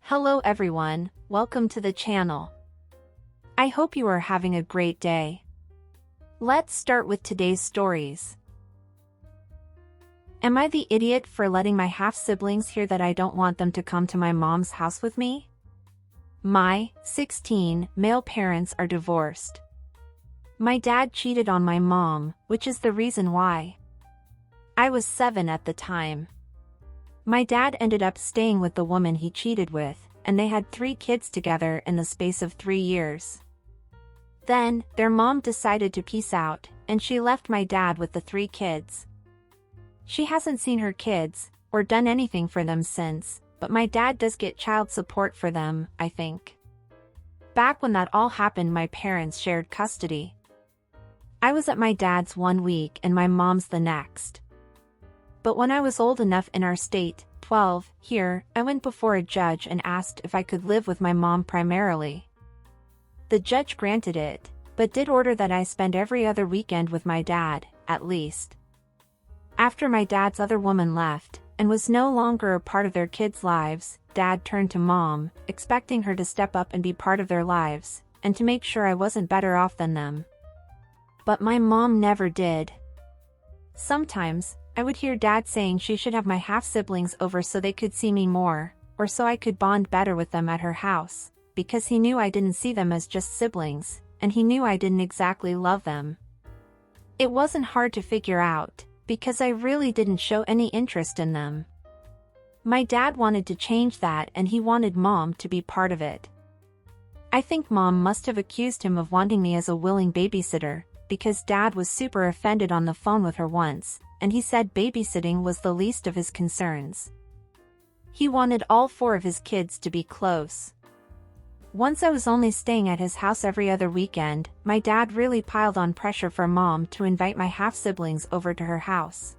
Hello everyone, welcome to the channel. I hope you are having a great day. Let's start with today's stories. Am I the idiot for letting my half-siblings hear that I don't want them to come to my mom's house with me? My 16 male parents are divorced. My dad cheated on my mom, which is the reason why. I was 7 at the time. My dad ended up staying with the woman he cheated with, and they had 3 kids together in the space of 3 years. Then, their mom decided to peace out, and she left my dad with the 3 kids. She hasn't seen her kids, or done anything for them since, but my dad does get child support for them, I think. Back when that all happened, my parents shared custody. I was at my dad's 1 week and my mom's the next. But when I was old enough in our state, 12, here, I went before a judge and asked if I could live with my mom primarily. The judge granted it, but did order that I spend every other weekend with my dad, at least. After my dad's other woman left, and was no longer a part of their kids' lives, Dad turned to Mom, expecting her to step up and be part of their lives, and to make sure I wasn't better off than them. But my mom never did. Sometimes, I would hear Dad saying she should have my half-siblings over so they could see me more, or so I could bond better with them at her house, because he knew I didn't see them as just siblings, and he knew I didn't exactly love them. It wasn't hard to figure out, because I really didn't show any interest in them. My dad wanted to change that and he wanted Mom to be part of it. I think Mom must have accused him of wanting me as a willing babysitter, because Dad was super offended on the phone with her once, and he said babysitting was the least of his concerns. He wanted all 4 of his kids to be close. Once I was only staying at his house every other weekend, my dad really piled on pressure for Mom to invite my half-siblings over to her house.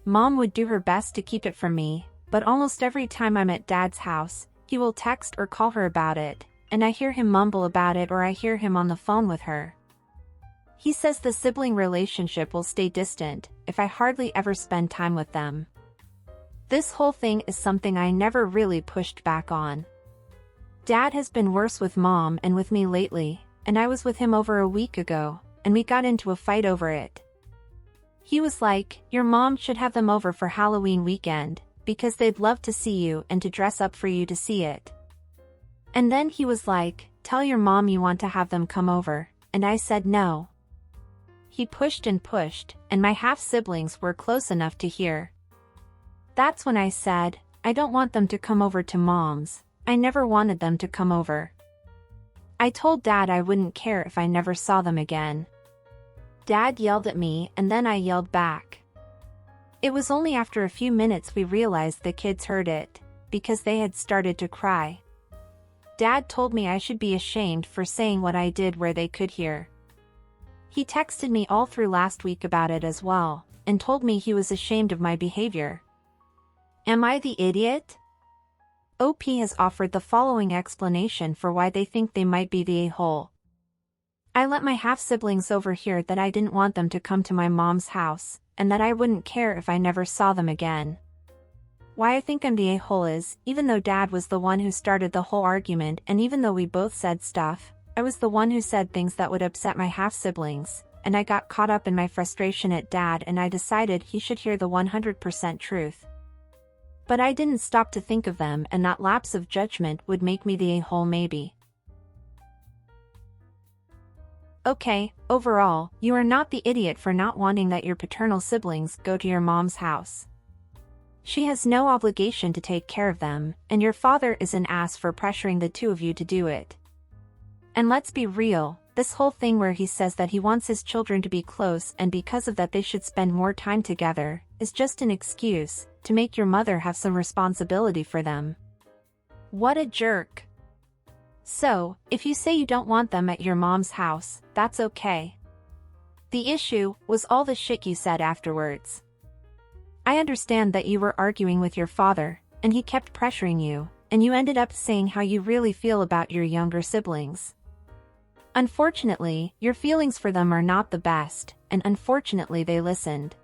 Mom would do her best to keep it from me, but almost every time I'm at Dad's house, he will text or call her about it, and I hear him mumble about it or I hear him on the phone with her. He says the sibling relationship will stay distant if I hardly ever spend time with them. This whole thing is something I never really pushed back on. Dad has been worse with Mom and with me lately, and I was with him over a week ago, and we got into a fight over it. He was like, "Your mom should have them over for Halloween weekend, because they'd love to see you and to dress up for you to see it." And then he was like, "Tell your mom you want to have them come over," and I said no. He pushed and pushed, and my half-siblings were close enough to hear. That's when I said, I don't want them to come over to Mom's. I never wanted them to come over. I told Dad I wouldn't care if I never saw them again. Dad yelled at me and then I yelled back. It was only after a few minutes we realized the kids heard it, because they had started to cry. Dad told me I should be ashamed for saying what I did where they could hear. He texted me all through last week about it as well, and told me he was ashamed of my behavior. Am I the idiot? OP has offered the following explanation for why they think they might be the a-hole. I let my half-siblings overhear that I didn't want them to come to my mom's house, and that I wouldn't care if I never saw them again. Why I think I'm the a-hole is, even though Dad was the one who started the whole argument and even though we both said stuff, I was the one who said things that would upset my half-siblings, and I got caught up in my frustration at Dad and I decided he should hear the 100% truth. But I didn't stop to think of them, and that lapse of judgment would make me the a-hole maybe. Okay, overall, you are not the idiot for not wanting that your paternal siblings go to your mom's house. She has no obligation to take care of them, and your father is an ass for pressuring the 2 of you to do it. And let's be real, this whole thing where he says that he wants his children to be close and because of that they should spend more time together, is just an excuse to make your mother have some responsibility for them. What a jerk. So, if you say you don't want them at your mom's house, that's okay. The issue was all the shit you said afterwards. I understand that you were arguing with your father, and he kept pressuring you, and you ended up saying how you really feel about your younger siblings. Unfortunately, your feelings for them are not the best, and unfortunately they listened.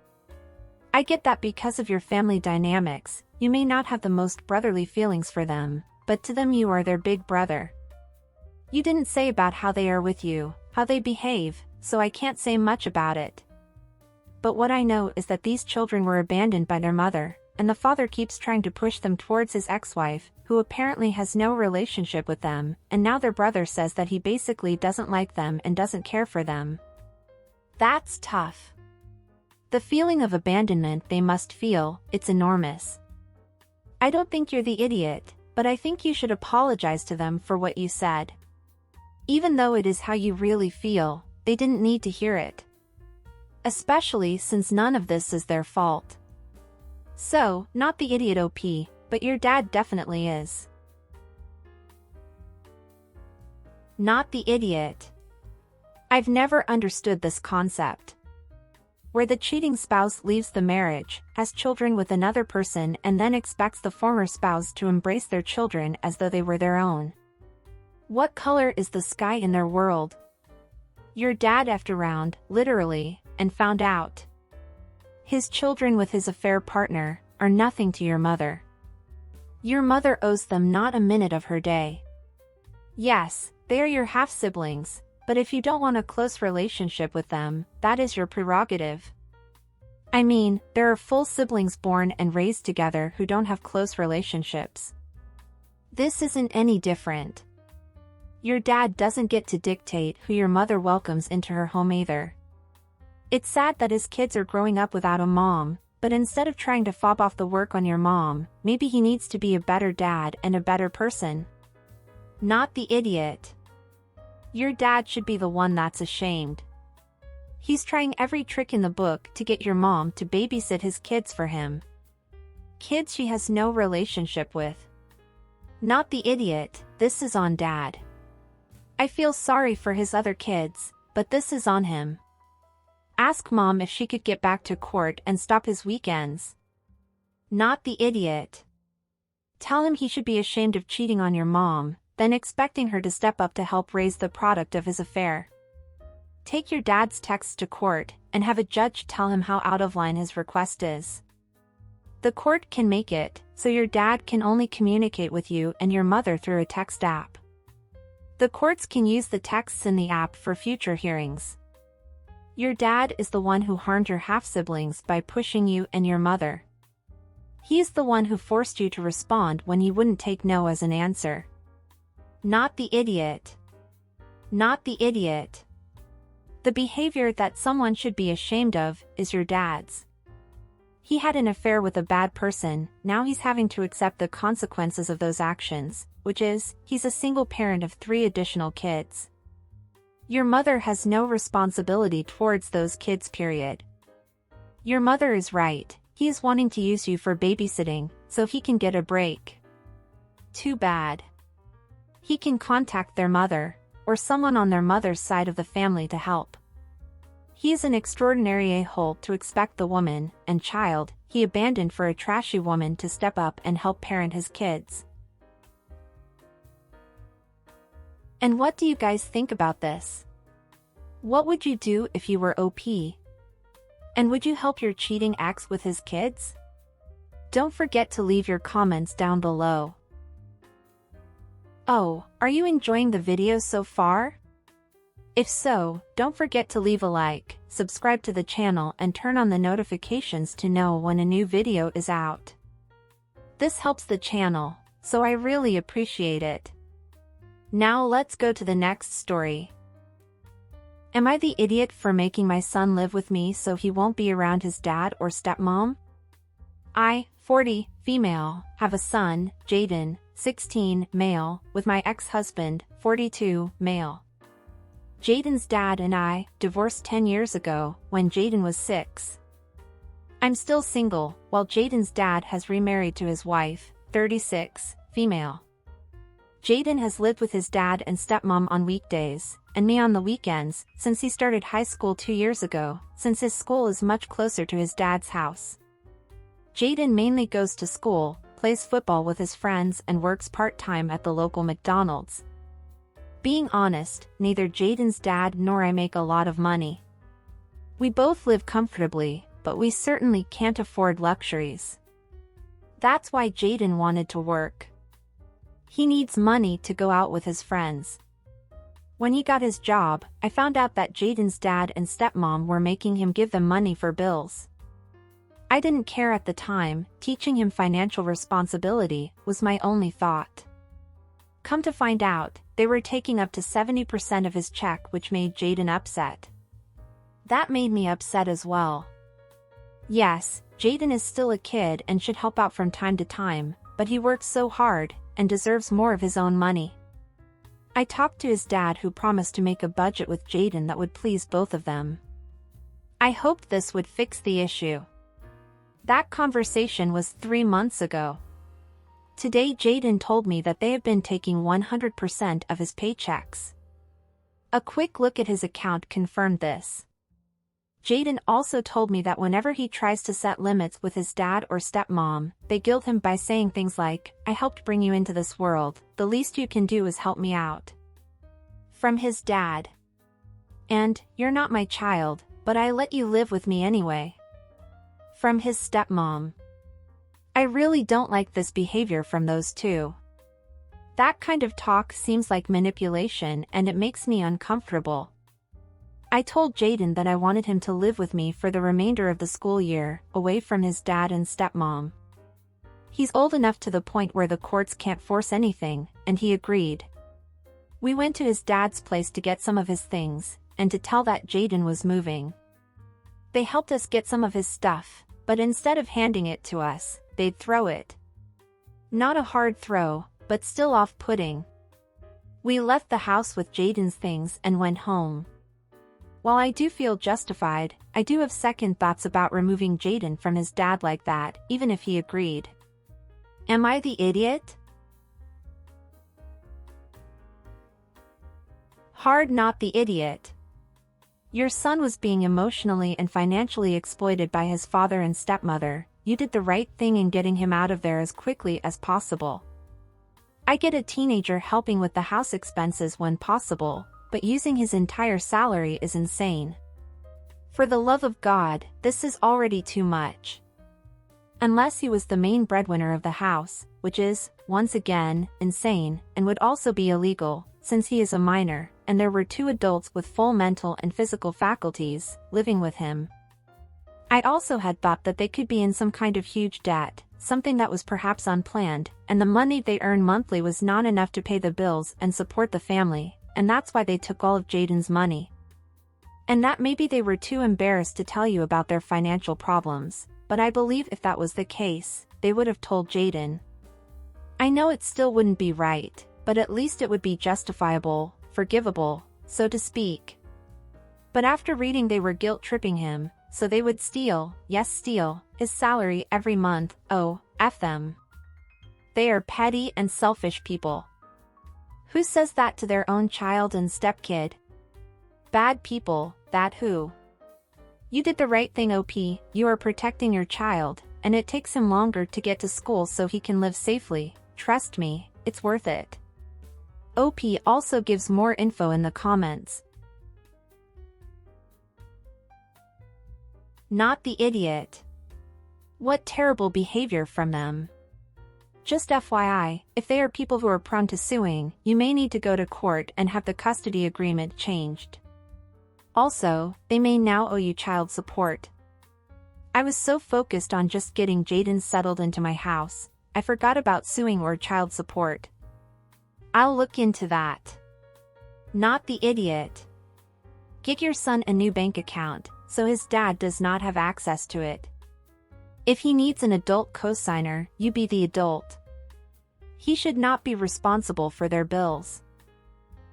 I get that because of your family dynamics, you may not have the most brotherly feelings for them, but to them you are their big brother. You didn't say about how they are with you, how they behave, so I can't say much about it. But what I know is that these children were abandoned by their mother, and the father keeps trying to push them towards his ex-wife, who apparently has no relationship with them, and now their brother says that he basically doesn't like them and doesn't care for them. That's tough. The feeling of abandonment they must feel, it's enormous. I don't think you're the idiot, but I think you should apologize to them for what you said. Even though it is how you really feel, they didn't need to hear it. Especially since none of this is their fault. So, not the idiot OP, but your dad definitely is. Not the idiot. I've never understood this concept. Where the cheating spouse leaves the marriage, has children with another person and then expects the former spouse to embrace their children as though they were their own. What color is the sky in their world? Your dad effed around, literally, and found out. His children with his affair partner are nothing to your mother. Your mother owes them not a minute of her day. Yes, they are your half-siblings, but if you don't want a close relationship with them, that is your prerogative. I mean, there are full siblings born and raised together who don't have close relationships. This isn't any different. Your dad doesn't get to dictate who your mother welcomes into her home either. It's sad that his kids are growing up without a mom, but instead of trying to fob off the work on your mom, maybe he needs to be a better dad and a better person. Not the idiot. Your dad should be the one that's ashamed. He's trying every trick in the book to get your mom to babysit his kids for him. Kids she has no relationship with. Not the idiot, this is on dad. I feel sorry for his other kids, but this is on him. Ask mom if she could get back to court and stop his weekends. Not the idiot. Tell him he should be ashamed of cheating on your mom, then expecting her to step up to help raise the product of his affair. Take your dad's texts to court, and have a judge tell him how out of line his request is. The court can make it, so your dad can only communicate with you and your mother through a text app. The courts can use the texts in the app for future hearings. Your dad is the one who harmed your half-siblings by pushing you and your mother. He's the one who forced you to respond when you wouldn't take no as an answer. Not the idiot. Not the idiot. The behavior that someone should be ashamed of is your dad's. He had an affair with a bad person, now he's having to accept the consequences of those actions, which is, he's a single parent of 3 additional kids. Your mother has no responsibility towards those kids, period. Your mother is right, he is wanting to use you for babysitting, so he can get a break. Too bad. He can contact their mother, or someone on their mother's side of the family to help. He is an extraordinary a-hole to expect the woman and child he abandoned for a trashy woman to step up and help parent his kids. And what do you guys think about this? What would you do if you were OP? And would you help your cheating ex with his kids? Don't forget to leave your comments down below. Oh, are you enjoying the video so far? If so, don't forget to leave a like, subscribe to the channel and turn on the notifications to know when a new video is out. This helps the channel, so I really appreciate it. Now let's go to the next story. Am I the idiot for making my son live with me so he won't be around his dad or stepmom? I, 40, female, have a son, Jaden, 16, male, with my ex-husband, 42, male. Jaden's dad and I divorced 10 years ago, when Jaden was 6. I'm still single, while Jaden's dad has remarried to his wife, 36, female. Jaden has lived with his dad and stepmom on weekdays, and me on the weekends, since he started high school 2 years ago, since his school is much closer to his dad's house. Jaden mainly goes to school, plays football with his friends and works part-time at the local McDonald's. Being honest, neither Jaden's dad nor I make a lot of money. We both live comfortably, but we certainly can't afford luxuries. That's why Jaden wanted to work. He needs money to go out with his friends. When he got his job, I found out that Jaden's dad and stepmom were making him give them money for bills. I didn't care at the time. Teaching him financial responsibility was my only thought. Come to find out, they were taking up to 70% of his check, which made Jaden upset. That made me upset as well. Yes, Jaden is still a kid and should help out from time to time, but he works so hard and deserves more of his own money. I talked to his dad, who promised to make a budget with Jaden that would please both of them. I hoped this would fix the issue. That conversation was 3 months ago. Today Jaden told me that they have been taking 100% of his paychecks. A quick look at his account confirmed this. Jaden also told me that whenever he tries to set limits with his dad or stepmom, they guilt him by saying things like, "I helped bring you into this world, the least you can do is help me out." From his dad. And, "You're not my child, but I let you live with me anyway." From his stepmom. I really don't like this behavior from those two. That kind of talk seems like manipulation, and it makes me uncomfortable. I told Jaden that I wanted him to live with me for the remainder of the school year, away from his dad and stepmom. He's old enough to the point where the courts can't force anything, and he agreed. We went to his dad's place to get some of his things, and to tell that Jaden was moving. They helped us get some of his stuff, but instead of handing it to us, they'd throw it. Not a hard throw, but still off-putting. We left the house with Jaden's things and went home. While I do feel justified, I do have second thoughts about removing Jaden from his dad like that, even if he agreed. Am I the idiot? Hard not the idiot. Your son was being emotionally and financially exploited by his father and stepmother. You did the right thing in getting him out of there as quickly as possible. I get a teenager helping with the house expenses when possible, but using his entire salary is insane. For the love of God, this is already too much. Unless he was the main breadwinner of the house, which is, once again, insane, and would also be illegal, since he is a minor, and there were 2 adults with full mental and physical faculties living with him. I also had thought that they could be in some kind of huge debt, something that was perhaps unplanned, and the money they earn monthly was not enough to pay the bills and support the family, and that's why they took all of Jaden's money. And that maybe they were too embarrassed to tell you about their financial problems, but I believe if that was the case, they would have told Jaden. I know it still wouldn't be right, but at least it would be justifiable, forgivable, so to speak. But after reading they were guilt-tripping him, so they would steal, yes steal, his salary every month. Oh, F them. They are petty and selfish people. Who says that to their own child and stepkid? Bad people, that who? You did the right thing, OP, you are protecting your child, and it takes him longer to get to school so he can live safely. Trust me, it's worth it. OP also gives more info in the comments. Not the idiot. What terrible behavior from them. Just FYI, if they are people who are prone to suing, you may need to go to court and have the custody agreement changed. Also, they may now owe you child support. I was so focused on just getting Jaden settled into my house, I forgot about suing or child support. I'll look into that. Not the idiot. Get your son a new bank account, so his dad does not have access to it. If he needs an adult cosigner, you be the adult. He should not be responsible for their bills.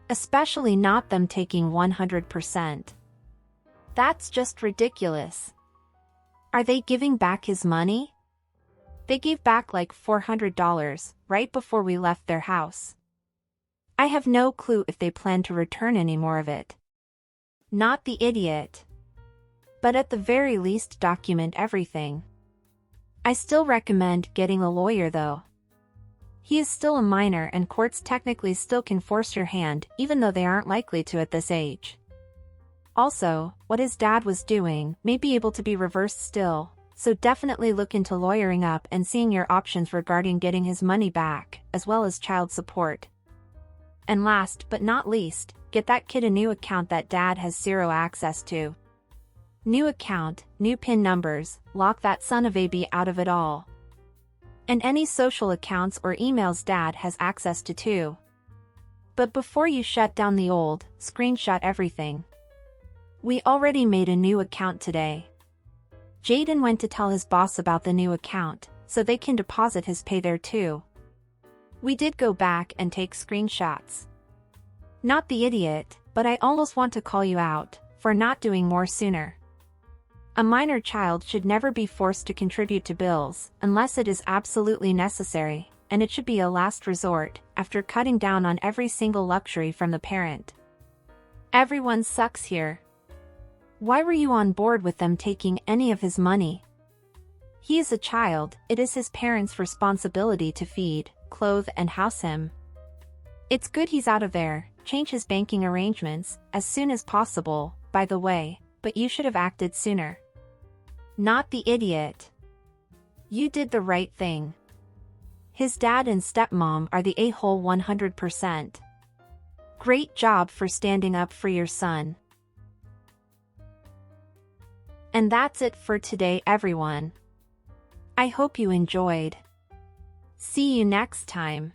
Especially not them taking 100%. That's just ridiculous. Are they giving back his money? They gave back like $400, right before we left their house. I have no clue if they plan to return any more of it. Not the idiot. But at the very least document everything. I still recommend getting a lawyer though. He is still a minor and courts technically still can force your hand even though they aren't likely to at this age. Also, what his dad was doing may be able to be reversed still, so definitely look into lawyering up and seeing your options regarding getting his money back, as well as child support. And last but not least, get that kid a new account that dad has zero access to. New account, new PIN numbers, lock that son of a b out of it all. And any social accounts or emails dad has access to too. But before you shut down the old, screenshot everything. We already made a new account today. Jaden went to tell his boss about the new account, so they can deposit his pay there too. We did go back and take screenshots. Not the idiot, but I almost want to call you out for not doing more sooner. A minor child should never be forced to contribute to bills unless it is absolutely necessary, and it should be a last resort after cutting down on every single luxury from the parent. Everyone sucks here. Why were you on board with them taking any of his money? He is a child, it is his parents' responsibility to feed, clothe and house him. It's good he's out of there, change his banking arrangements as soon as possible, by the way, but you should have acted sooner. Not the idiot. You did the right thing. His dad and stepmom are the a-hole 100%. Great job for standing up for your son. And that's it for today, everyone. I hope you enjoyed. See you next time.